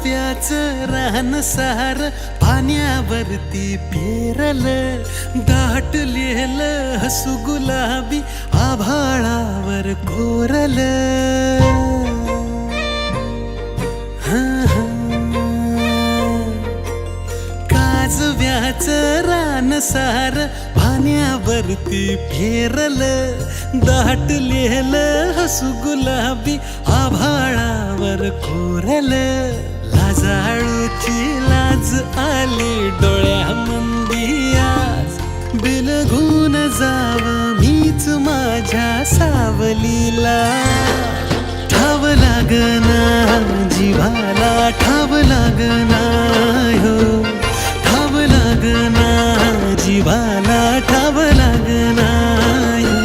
काजव्याचं रान सार पाण्यावरती पेरलं, दाटलेलं हसू गुलाबी आभाळावर कोरलं. काजव्याचं रान सार पाण्यावरती पेरलं, दाटलेलं हसू गुलाबी आभाळावर कोरलं. लाजाळूची लाज आली डोळ्यामंदी आज, बिलगून जाव मीच माझ्या सावलीला. ठाव लागना जीवाला, ठाव लागना हो, ठाव लागना जीवाला, ठाव लागना हो.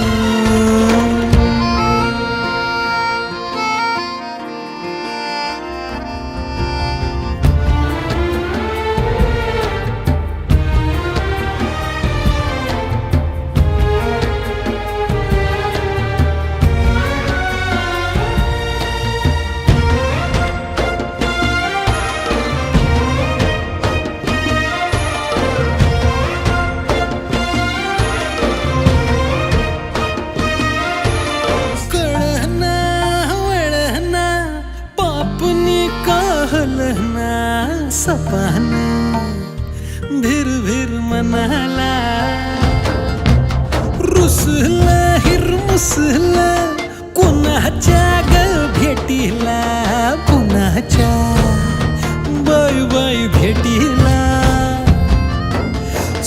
सपान भिर भिर मनाला, रुसलं हिरमुसलं कोणाच्या ग भेटीला, कोणाच्या बाय बाय भेटीला.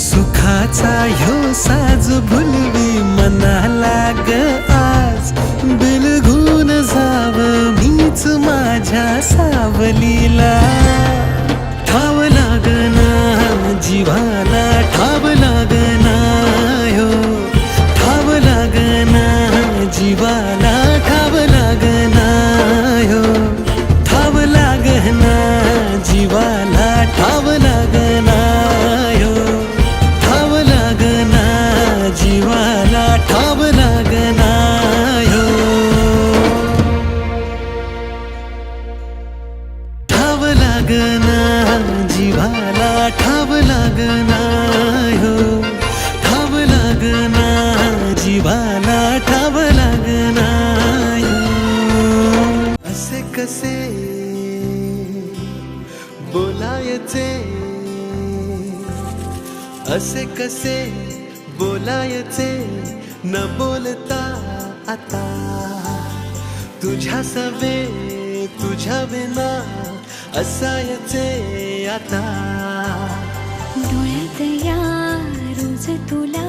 सुखाचा ह्यो साज भुलवी मनाला ग आज, बिलगून जाव मीच माझ्या सावलीला. ठाव लागना जीवाला, ठाव लागना हो, ठाव लागना जीवाला, ठाव लागना हो, ठाव लागना जीवाला, ठाव लागना हो, ठाव लागना जीवाला, ठाव लागना हो, ठाव लागना जीवाला, ठाव लागना हो, ठाव लागना जीवाला, ठाव लागना हो. असे कसे बोलायचे, असे कसे बोलायचे न बोलता आता, तुझ्या सवे तुझ्या विना असायचे आता. डोळ्यात या रोज तुला